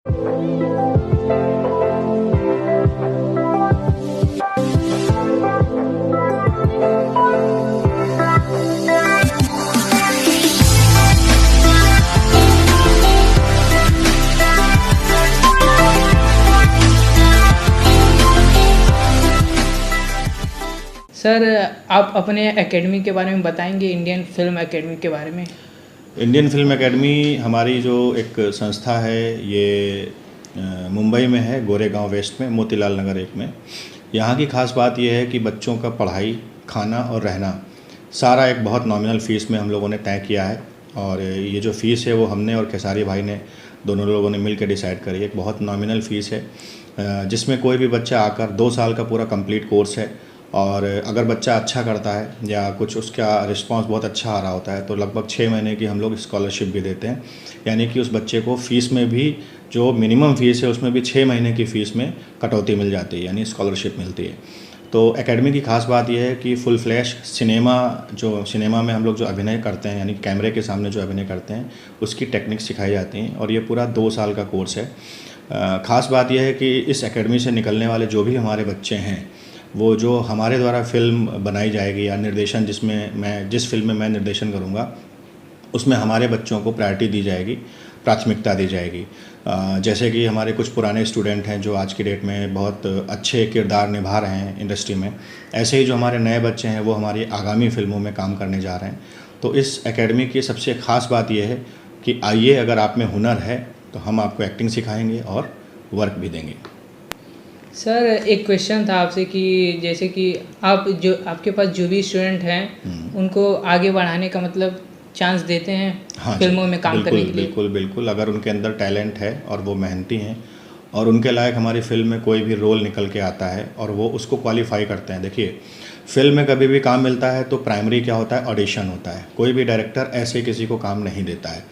Sir, आप अपने academy के बारे में बताएंगे, इंडियन फिल्म एकेडमी के बारे में। इंडियन फिल्म एकेडमी हमारी जो एक संस्था है, ये मुंबई में है, गोरेगांव वेस्ट में, मोतीलाल नगर 1 में। यहाँ की ख़ास बात यह है कि बच्चों का पढ़ाई, खाना और रहना सारा एक बहुत नॉमिनल फ़ीस में हम लोगों ने तय किया है। और ये जो फ़ीस है वो हमने और खेसारी भाई ने, दोनों लोगों ने मिल के डिसाइड करी। एक बहुत नॉमिनल फ़ीस है जिसमें कोई भी बच्चा आकर 2 साल का पूरा कंप्लीट कोर्स है, और अगर बच्चा अच्छा करता है या कुछ उसका रिस्पांस बहुत अच्छा आ रहा होता है तो लगभग 6 महीने की हम लोग स्कॉलरशिप भी देते हैं। यानी कि उस बच्चे को फ़ीस में भी, जो मिनिमम फ़ीस है उसमें भी 6 महीने की फ़ीस में कटौती मिल जाती है, यानी स्कॉलरशिप मिलती है। तो एकेडमी की ख़ास बात यह है कि फुल फ्लैश सिनेमा में हम लोग जो अभिनय करते हैं, यानी कैमरे के सामने जो अभिनय करते हैं, उसकी टेक्निक सिखाई जाती हैं, और ये पूरा 2 साल का कोर्स है। ख़ास बात यह है कि इस एकेडमी से निकलने वाले जो भी हमारे बच्चे हैं, वो जो हमारे द्वारा फ़िल्म बनाई जाएगी या निर्देशन, जिस फिल्म में मैं निर्देशन करूँगा, उसमें हमारे बच्चों को प्रायोरिटी दी जाएगी, प्राथमिकता दी जाएगी। जैसे कि हमारे कुछ पुराने स्टूडेंट हैं जो आज की डेट में बहुत अच्छे किरदार निभा रहे हैं इंडस्ट्री में, ऐसे ही जो हमारे नए बच्चे हैं वो हमारी आगामी फ़िल्मों में काम करने जा रहे हैं। तो इस एकेडमी की सबसे ख़ास बात यह है कि आइए, अगर आप में हुनर है तो हम आपको एक्टिंग सिखाएँगे और वर्क भी देंगे। सर, एक क्वेश्चन था आपसे कि जैसे कि आपके पास जो भी स्टूडेंट हैं उनको आगे बढ़ाने का मतलब चांस देते हैं, हाँ, फिल्मों में काम करने के लिए। बिल्कुल। अगर उनके अंदर टैलेंट है और वो मेहनती हैं और उनके लायक हमारी फ़िल्म में कोई भी रोल निकल के आता है और वो उसको क्वालिफाई करते हैं। देखिए, फ़िल्म में कभी भी काम मिलता है तो प्राइमरी क्या होता है, ऑडिशन होता है। कोई भी डायरेक्टर ऐसे किसी को काम नहीं देता है।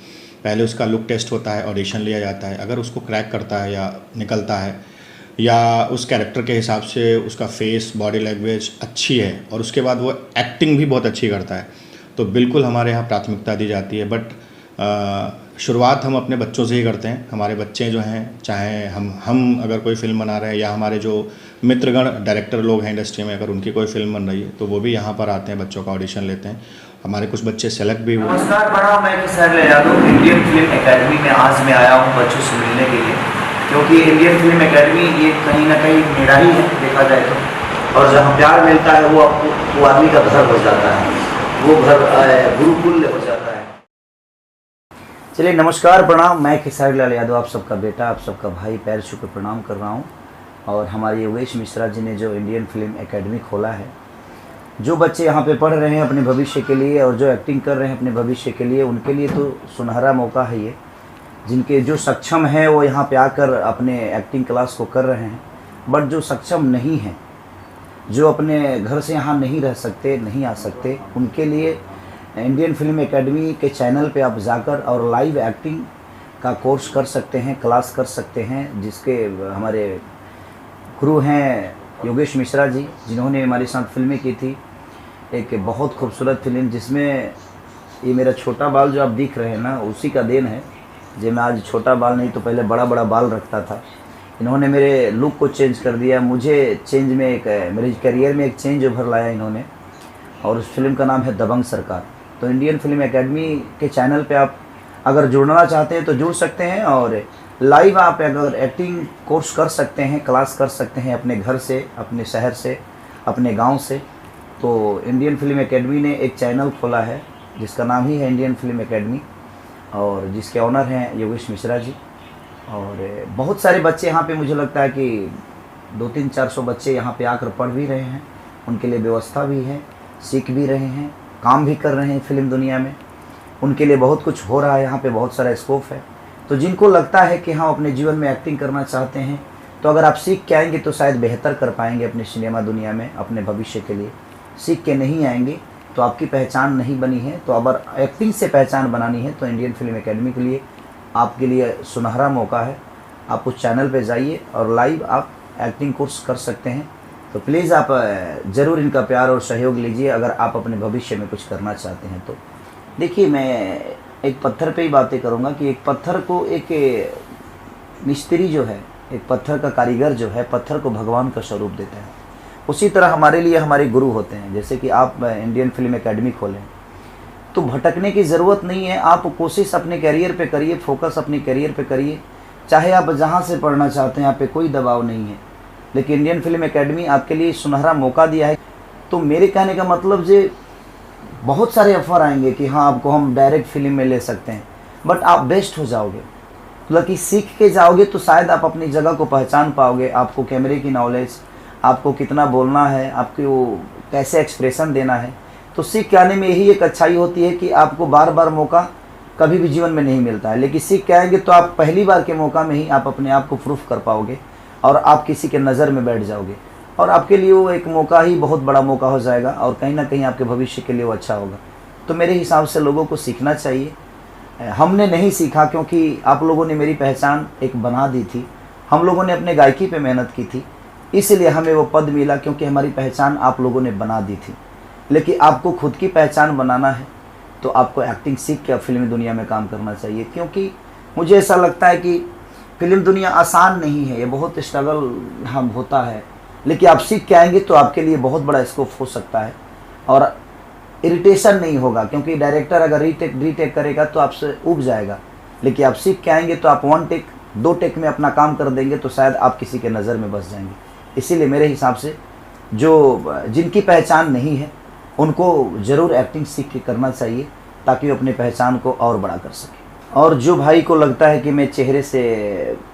पहले उसका लुक टेस्ट होता है, ऑडिशन लिया जाता है। अगर उसको क्रैक करता है या निकलता है, या उस कैरेक्टर के हिसाब से उसका फेस, बॉडी लैंग्वेज अच्छी है और उसके बाद वो एक्टिंग भी बहुत अच्छी करता है, तो बिल्कुल हमारे यहाँ प्राथमिकता दी जाती है। बट शुरुआत हम अपने बच्चों से ही करते हैं। हमारे बच्चे जो हैं, चाहे हम अगर कोई फ़िल्म बना रहे हैं या हमारे जो मित्रगण डायरेक्टर लोग हैं इंडस्ट्री में, अगर उनकी कोई फ़िल्म बन रही है तो वो भी यहाँ पर आते हैं, बच्चों का ऑडिशन लेते हैं। हमारे कुछ बच्चे सेलेक्ट भी हुए। नमस्कार, प्रणाम। मैं Khesari Lal Yadav Indian film academy में आज मैं आया हूँ बच्चों से मिलने के लिए, क्योंकि इंडियन फिल्म एकेडमी ये कहीं ना कहीं मेरा ही है देखा जाए तो। और जहाँ प्यार मिलता है वो आदमी का घर हो जाता है, वो घर गुरुकुल हो जाता है। चलिए, नमस्कार, प्रणाम। मैं खेसारी लाल यादव, आप सबका बेटा, आप सबका भाई, पैर छू के प्रणाम कर रहा हूँ। और हमारे योगेश मिश्रा जी ने जो इंडियन फिल्म एकेडमी खोला है, जो बच्चे यहाँ पे पढ़ रहे हैं अपने भविष्य के लिए और जो एक्टिंग कर रहे हैं अपने भविष्य के लिए, उनके लिए तो सुनहरा मौका है ये। जिनके जो सक्षम हैं वो यहाँ पे आकर अपने एक्टिंग क्लास को कर रहे हैं, बट जो सक्षम नहीं हैं, जो अपने घर से यहाँ नहीं रह सकते, नहीं आ सकते, उनके लिए इंडियन फिल्म एकेडमी के चैनल पे आप जाकर और लाइव एक्टिंग का कोर्स कर सकते हैं, क्लास कर सकते हैं। जिसके हमारे गुरु हैं योगेश मिश्रा जी, जिन्होंने हमारे साथ फिल्में की थी। एक बहुत खूबसूरत फिल्म जिसमें ये मेरा छोटा बाल जो आप दिख रहे हैं ना, उसी का देन है। जो मैं आज छोटा बाल नहीं तो पहले बड़ा बड़ा बाल रखता था। इन्होंने मेरे लुक को चेंज कर दिया, मुझे चेंज में मेरे करियर में एक चेंज ओवर लाया इन्होंने, और उस फिल्म का नाम है दबंग सरकार। तो इंडियन फिल्म एकेडमी के चैनल पे आप अगर जुड़ना चाहते हैं तो जुड़ सकते हैं, और लाइव आप अगर एक्टिंग कोर्स कर सकते हैं, क्लास कर सकते हैं अपने घर से, अपने शहर से, अपने गाँव से। तो इंडियन फिल्म एकेडमी ने एक चैनल खोला है जिसका नाम ही है इंडियन फिल्म एकेडमी, और जिसके ऑनर हैं योगेश मिश्रा जी। और बहुत सारे बच्चे यहाँ पे, मुझे लगता है कि 200-400 बच्चे यहाँ पे आकर पढ़ भी रहे हैं। उनके लिए व्यवस्था भी है, सीख भी रहे हैं, काम भी कर रहे हैं फिल्म दुनिया में। उनके लिए बहुत कुछ हो रहा है यहाँ पे, बहुत सारा स्कोप है। तो जिनको लगता है कि हाँ अपने जीवन में एक्टिंग करना चाहते हैं, तो अगर आप सीख के आएंगे तो शायद बेहतर कर पाएंगे अपने सिनेमा दुनिया में, अपने भविष्य के लिए। सीख के नहीं आएंगे तो आपकी पहचान नहीं बनी है। तो अगर एक्टिंग से पहचान बनानी है तो इंडियन फिल्म एकेडमी के लिए आपके लिए सुनहरा मौका है। आप उस चैनल पे जाइए और लाइव आप एक्टिंग कोर्स कर सकते हैं। तो प्लीज़ आप ज़रूर इनका प्यार और सहयोग लीजिए अगर आप अपने भविष्य में कुछ करना चाहते हैं तो। देखिए, मैं एक पत्थर पे ही बातें करूँगा कि एक पत्थर को एक मिस्त्री जो है, एक पत्थर का कारीगर जो है, पत्थर को भगवान का स्वरूप देता है, उसी तरह हमारे लिए हमारे गुरु होते हैं। जैसे कि आप इंडियन फिल्म एकेडमी खोलें तो भटकने की ज़रूरत नहीं है। आप कोशिश अपने करियर पे करिए, फोकस अपने करियर पे करिए, चाहे आप जहाँ से पढ़ना चाहते हैं, आप पे कोई दबाव नहीं है। लेकिन इंडियन फिल्म एकेडमी आपके लिए सुनहरा मौका दिया है। तो मेरे कहने का मतलब जे बहुत सारे ऑफर आएंगे कि हाँ आपको हम डायरेक्ट फिल्म में ले सकते हैं, बट आप बेस्ट हो जाओगे, मतलब कि सीख के जाओगे तो शायद आप अपनी जगह को पहचान पाओगे। आपको कैमरे की नॉलेज, आपको कितना बोलना है, आपको कैसे एक्सप्रेशन देना है, तो सीख के आने में यही एक अच्छाई होती है कि आपको बार बार मौका कभी भी जीवन में नहीं मिलता है। लेकिन सीख के आएंगे तो आप पहली बार के मौका में ही आप अपने आप को प्रूफ कर पाओगे और आप किसी के नज़र में बैठ जाओगे, और आपके लिए वो एक मौका ही बहुत बड़ा मौका हो जाएगा, और कहीं ना कहीं आपके भविष्य के लिए वो अच्छा होगा। तो मेरे हिसाब से लोगों को सीखना चाहिए। हमने नहीं सीखा क्योंकि आप लोगों ने मेरी पहचान एक बना दी थी, हम लोगों ने अपने गायकी पे मेहनत की थी, इसलिए हमें वो पद मिला, क्योंकि हमारी पहचान आप लोगों ने बना दी थी। लेकिन आपको खुद की पहचान बनाना है तो आपको एक्टिंग सीख के फिल्मी दुनिया में काम करना चाहिए, क्योंकि मुझे ऐसा लगता है कि फिल्म दुनिया आसान नहीं है, ये बहुत स्ट्रगल हम होता है। लेकिन आप सीख के आएंगे तो आपके लिए बहुत बड़ा स्कोप हो सकता है, और इरिटेशन नहीं होगा, क्योंकि डायरेक्टर अगर रीटेक करेगा तो आपसे उब जाएगा। लेकिन आप सीख के आएंगे तो आप 1 टेक 2 टेक में अपना काम कर देंगे, तो शायद आप किसी के नज़र में बस जाएंगे। इसीलिए मेरे हिसाब से जिनकी पहचान नहीं है उनको ज़रूर एक्टिंग सीख के करना चाहिए, ताकि वो अपनी पहचान को और बड़ा कर सके। और जो भाई को लगता है कि मैं चेहरे से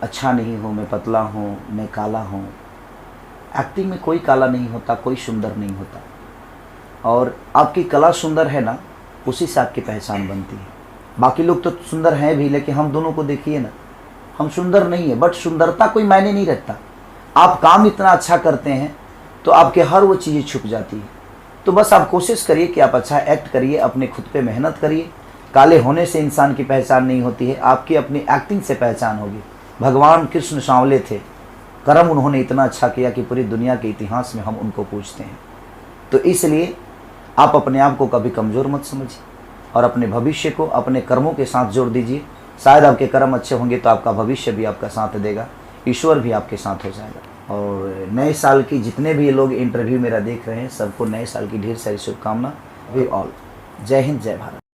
अच्छा नहीं हूँ, मैं पतला हूँ, मैं काला हूँ, एक्टिंग में कोई काला नहीं होता, कोई सुंदर नहीं होता, और आपकी कला सुंदर है ना, उसी से आपकी पहचान बनती है। बाकी लोग तो सुंदर हैं भी, लेकिन हम दोनों को देखिए ना, हम सुंदर नहीं है, बट सुंदरता कोई मायने नहीं रखता। आप काम इतना अच्छा करते हैं तो आपके हर वो चीज़ें छुप जाती है। तो बस आप कोशिश करिए कि आप अच्छा एक्ट करिए, अपने खुद पे मेहनत करिए। काले होने से इंसान की पहचान नहीं होती है, आपकी अपनी एक्टिंग से पहचान होगी। भगवान कृष्ण सांवले थे, कर्म उन्होंने इतना अच्छा किया कि पूरी दुनिया के इतिहास में हम उनको पूछते हैं। तो इसलिए आप अपने आप को कभी कमज़ोर मत समझिए, और अपने भविष्य को अपने कर्मों के साथ जोड़ दीजिए। शायद आपके कर्म अच्छे होंगे तो आपका भविष्य भी आपका साथ देगा, ईश्वर भी आपके साथ हो जाएगा। और नए साल की जितने भी लोग इंटरव्यू मेरा देख रहे हैं, सबको नए साल की ढेर सारी शुभकामना। वी ऑल, जय हिंद, जय भारत।